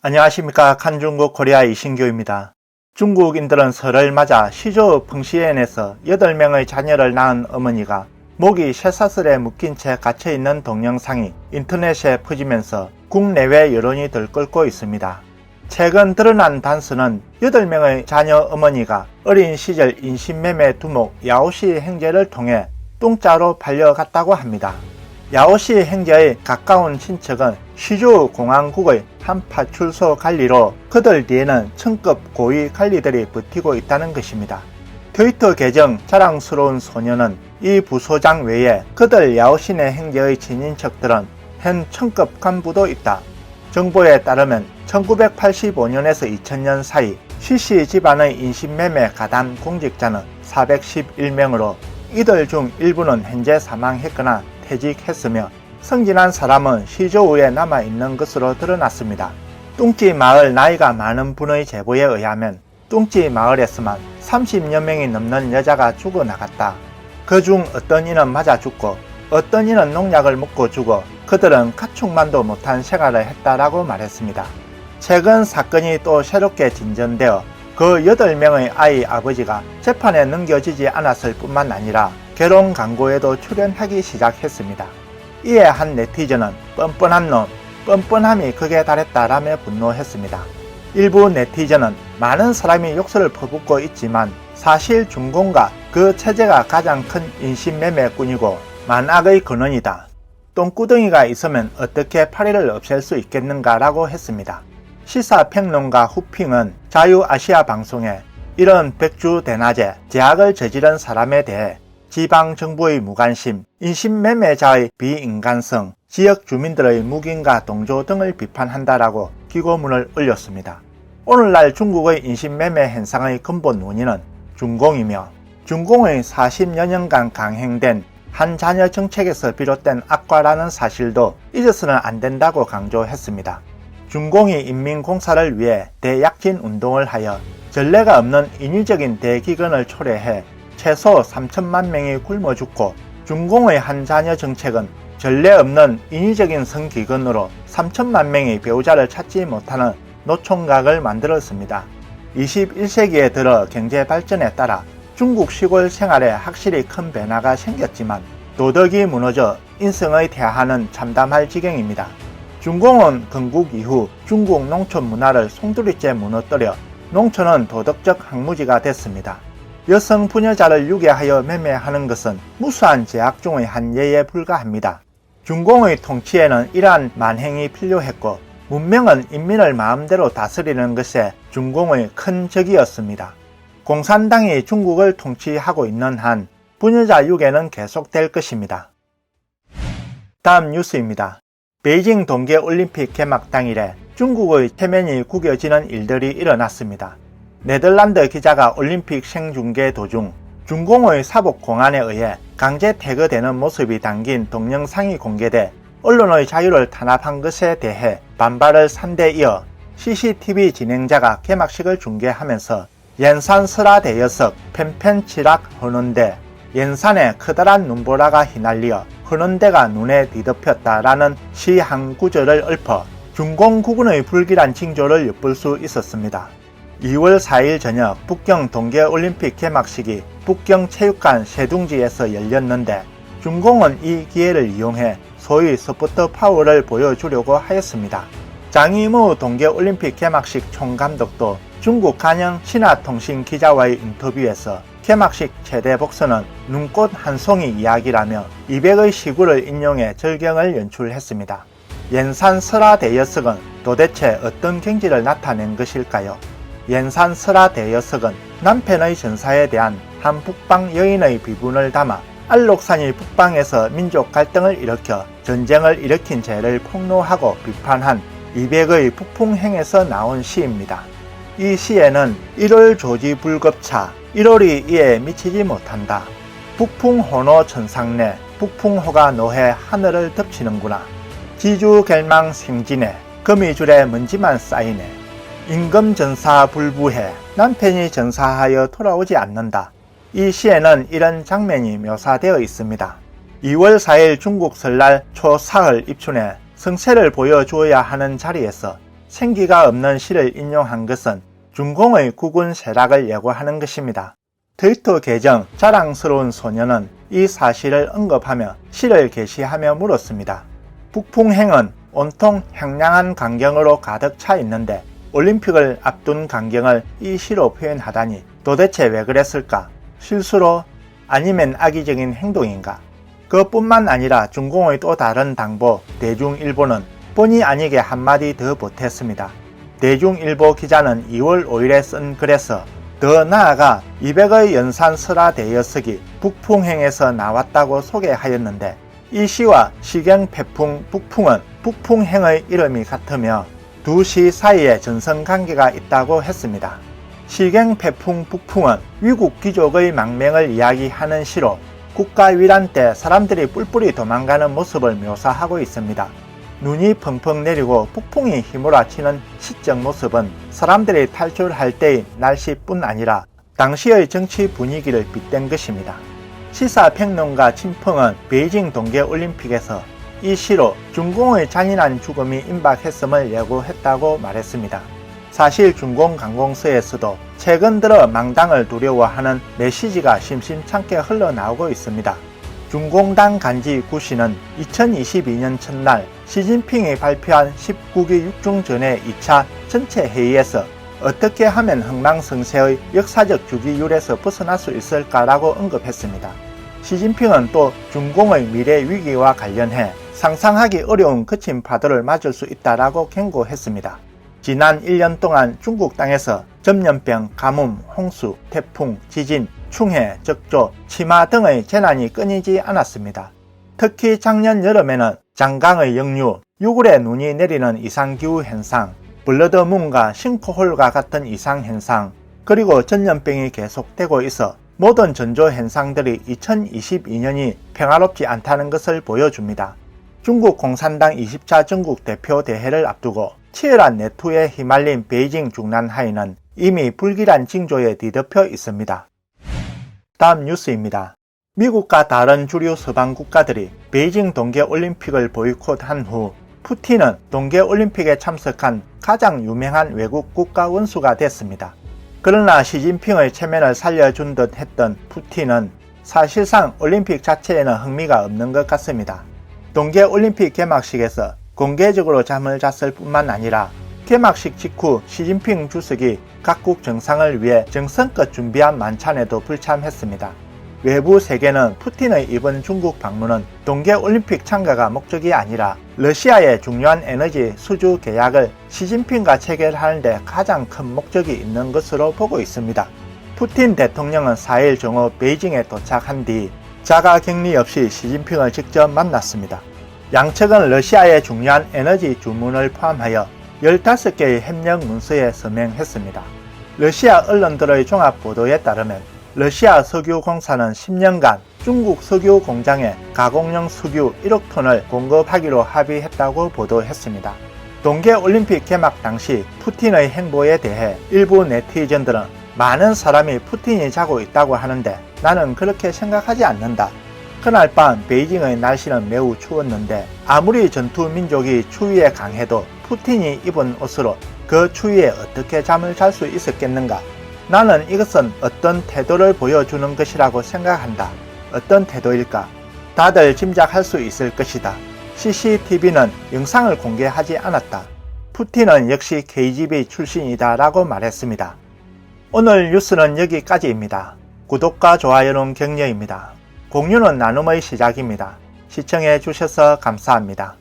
안녕하십니까. 칸중국 코리아 이신교입니다. 중국인들은 설을 맞아 시조 펑시엔에서 8명의 자녀를 낳은 어머니가 목이 쇠사슬에 묶인 채 갇혀있는 동영상이 인터넷에 퍼지면서 국내외 여론이 들끓고 있습니다. 최근 드러난 단서는 8명의 자녀 어머니가 어린 시절 인신매매 두목 야오씨 형제를 통해 뚱짜로 팔려갔다고 합니다. 야오씨 형제의 가까운 친척은 시주 공항국의 한 파출소 관리로 그들 뒤에는 청급 고위 관리들이 버티고 있다는 것입니다. 트위터 계정 자랑스러운 소녀는 이 부소장 외에 그들 야오씨네 형제의 친인척들은 현 청급 간부도 있다. 정보에 따르면 1985년에서 2000년 사이 시씨 집안의 인신매매 가담 공직자는 411명으로 이들 중 일부는 현재 사망했거나 퇴직했으며 승진한 사람은 시조우에 남아있는 것으로 드러났습니다. 뚱찌 마을 나이가 많은 분의 제보에 의하면 뚱찌 마을에서만 30여 명이 넘는 여자가 죽어나갔다. 그중 어떤 이는 맞아 죽고 어떤 이는 농약을 먹고 죽어 그들은 가축만도 못한 생활을 했다라고 말했습니다. 최근 사건이 또 새롭게 진전되어 그 8명의 아이 아버지가 재판에 넘겨지지 않았을 뿐만 아니라 결혼 광고에도 출연하기 시작했습니다. 이에 한 네티즌은 뻔뻔한 놈, 뻔뻔함이 극에 달했다라며 분노했습니다. 일부 네티즌은 많은 사람이 욕설을 퍼붓고 있지만 사실 중공과 그 체제가 가장 큰 인신매매꾼이고 만악의 근원이다. 똥구덩이가 있으면 어떻게 파리를 없앨 수 있겠는가 라고 했습니다. 시사평론가 후핑은 자유아시아 방송에 이런 백주대낮에 제악을 저지른 사람에 대해 지방정부의 무관심, 인신매매자의 비인간성, 지역 주민들의 묵인과 동조 등을 비판한다라고 기고문을 올렸습니다. 오늘날 중국의 인신매매 현상의 근본 원인은 중공이며 중공의 40여 년간 강행된 한 자녀 정책에서 비롯된 악과라는 사실도 잊어서는 안 된다고 강조했습니다. 중공이 인민공사를 위해 대약진 운동을 하여 전례가 없는 인위적인 대기근을 초래해 최소 3천만 명이 굶어 죽고 중공의 한 자녀 정책은 전례 없는 인위적인 성기근으로 3천만 명이 배우자를 찾지 못하는 노총각을 만들었습니다. 21세기에 들어 경제 발전에 따라 중국 시골 생활에 확실히 큰 변화가 생겼지만 도덕이 무너져 인성의 태하는 참담할 지경입니다. 중공은 건국 이후 중국 농촌 문화를 송두리째 무너뜨려 농촌은 도덕적 항무지가 됐습니다. 여성 부녀자를 유괴하여 매매하는 것은 무수한 제약 중의 한 예에 불과합니다. 중공의 통치에는 이러한 만행이 필요했고 문명은 인민을 마음대로 다스리는 것에 중공의 큰 적이었습니다. 공산당이 중국을 통치하고 있는 한 부녀자 유괴는 계속될 것입니다. 다음 뉴스입니다. 베이징 동계올림픽 개막 당일에 중국의 체면이 구겨지는 일들이 일어났습니다. 네덜란드 기자가 올림픽 생중계 도중 중공의 사복 공안에 의해 강제 퇴거되는 모습이 담긴 동영상이 공개돼 언론의 자유를 탄압한 것에 대해 반발을 산 데 이어 CCTV 진행자가 개막식을 중계하면서 옌산 설화 대여석 펜펜치락 헌원대 옌산에 커다란 눈보라가 휘날리어 헌원대가 눈에 뒤덮였다라는 시 한 구절을 읊어 중공 국군의 불길한 징조를 엿볼 수 있었습니다. 2월 4일 저녁 북경 동계올림픽 개막식이 북경 체육관 세둥지에서 열렸는데 중공은 이 기회를 이용해 소위 소프트 파워를 보여주려고 하였습니다. 장이무 동계올림픽 개막식 총감독도 중국 간영 신화통신 기자와의 인터뷰에서 개막식 최대 복선은 눈꽃 한 송이 이야기라며 200의 시구를 인용해 절경을 연출했습니다. 옌산 설화 대여석은 도대체 어떤 경지를 나타낸 것일까요? 옌산 설화 대여석은 남편의 전사에 대한 한 북방 여인의 비분을 담아 알록산이 북방에서 민족 갈등을 일으켜 전쟁을 일으킨 죄를 폭로하고 비판한 200의 북풍행에서 나온 시입니다. 이 시에는 1월 조지불급차 1월이 이에 미치지 못한다. 북풍호노 천상내 북풍호가 노해 하늘을 덮치는구나. 지주결망 생진해 거미줄에 먼지만 쌓이네. 임금전사 불부해 남편이 전사하여 돌아오지 않는다. 이 시에는 이런 장면이 묘사되어 있습니다. 2월 4일 중국 설날 초사흘 입춘에 성세를 보여주어야 하는 자리에서 생기가 없는 시를 인용한 것은 중공의 국운 쇠락을 예고하는 것입니다. 트위터 계정 자랑스러운 소녀는 이 사실을 언급하며 시를 게시하며 물었습니다. 북풍행은 온통 향량한 강경으로 가득 차 있는데 올림픽을 앞둔 강경을 이 시로 표현하다니 도대체 왜 그랬을까? 실수로? 아니면 악의적인 행동인가? 그뿐만 아니라 중공의 또 다른 당보 대중일보는 본의 아니게 한마디 더 보탰습니다. 대중일보 기자는 2월 5일에 쓴 글에서 더 나아가 200의 연산 설화 대여석이 북풍행에서 나왔다고 소개하였는데 이 시와 시경패풍 북풍은 북풍행의 이름이 같으며 두 시 사이에 전선관계가 있다고 했습니다. 시경패풍 북풍은 위국 귀족의 망명을 이야기하는 시로 국가 위란 때 사람들이 뿔뿔이 도망가는 모습을 묘사하고 있습니다. 눈이 펑펑 내리고 북풍이 휘몰아치는 시적 모습은 사람들이 탈출할 때의 날씨뿐 아니라 당시의 정치 분위기를 빗댄 것입니다. 시사평론가 친펑은 베이징 동계올림픽에서 이 시로 중공의 잔인한 죽음이 임박했음을 예고했다고 말했습니다. 사실 중공관공서에서도 최근 들어 망당을 두려워하는 메시지가 심심찮게 흘러나오고 있습니다. 중공당 간지 구씨는 2022년 첫날 시진핑이 발표한 19기 6중 전의 2차 전체 회의에서 어떻게 하면 흥망성쇠의 역사적 주기율에서 벗어날 수 있을까라고 언급했습니다. 시진핑은 또 중공의 미래 위기와 관련해 상상하기 어려운 거친 파도를 맞을 수 있다라고 경고했습니다. 지난 1년 동안 중국 땅에서 전염병, 가뭄, 홍수, 태풍, 지진, 충해, 적조, 치마 등의 재난이 끊이지 않았습니다. 특히 작년 여름에는 장강의 역류, 유골에 눈이 내리는 이상기후 현상, 블러드문과 싱크홀과 같은 이상현상, 그리고 전염병이 계속되고 있어 모든 전조 현상들이 2022년이 평화롭지 않다는 것을 보여줍니다. 중국 공산당 20차 전국 대표 대회를 앞두고 치열한 내투에 휘말린 베이징 중난하이는 이미 불길한 징조에 뒤덮여 있습니다. 다음 뉴스입니다. 미국과 다른 주류 서방 국가들이 베이징 동계올림픽을 보이콧한 후 푸틴은 동계올림픽에 참석한 가장 유명한 외국 국가 원수가 됐습니다. 그러나 시진핑의 체면을 살려준 듯 했던 푸틴은 사실상 올림픽 자체에는 흥미가 없는 것 같습니다. 동계올림픽 개막식에서 공개적으로 잠을 잤을 뿐만 아니라 개막식 직후 시진핑 주석이 각국 정상을 위해 정성껏 준비한 만찬에도 불참했습니다. 외부 세계는 푸틴의 이번 중국 방문은 동계올림픽 참가가 목적이 아니라 러시아의 중요한 에너지 수주 계약을 시진핑과 체결하는 데 가장 큰 목적이 있는 것으로 보고 있습니다. 푸틴 대통령은 4일 정오 베이징에 도착한 뒤 자가 격리 없이 시진핑을 직접 만났습니다. 양측은 러시아의 중요한 에너지 주문을 포함하여 15개의 협력 문서에 서명했습니다. 러시아 언론들의 종합 보도에 따르면 러시아 석유공사는 10년간 중국 석유 공장에 가공용 석유 1억 톤을 공급하기로 합의했다고 보도했습니다. 동계올림픽 개막 당시 푸틴의 행보에 대해 일부 네티즌들은 많은 사람이 푸틴이 자고 있다고 하는데 나는 그렇게 생각하지 않는다. 그날 밤 베이징의 날씨는 매우 추웠는데 아무리 전투 민족이 추위에 강해도 푸틴이 입은 옷으로 그 추위에 어떻게 잠을 잘 수 있었겠는가? 나는 이것은 어떤 태도를 보여주는 것이라고 생각한다. 어떤 태도일까? 다들 짐작할 수 있을 것이다. CCTV는 영상을 공개하지 않았다. 푸틴은 역시 KGB 출신이다 라고 말했습니다. 오늘 뉴스는 여기까지입니다. 구독과 좋아요는 격려입니다. 공유는 나눔의 시작입니다. 시청해 주셔서 감사합니다.